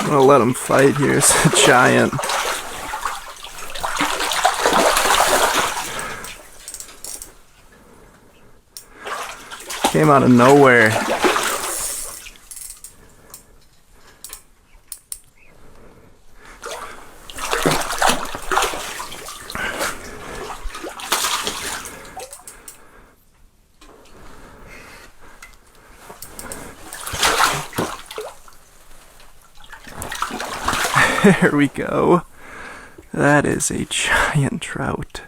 I'm gonna let him fight here. It's a giant. Came out of nowhere. There we go. That is a giant trout.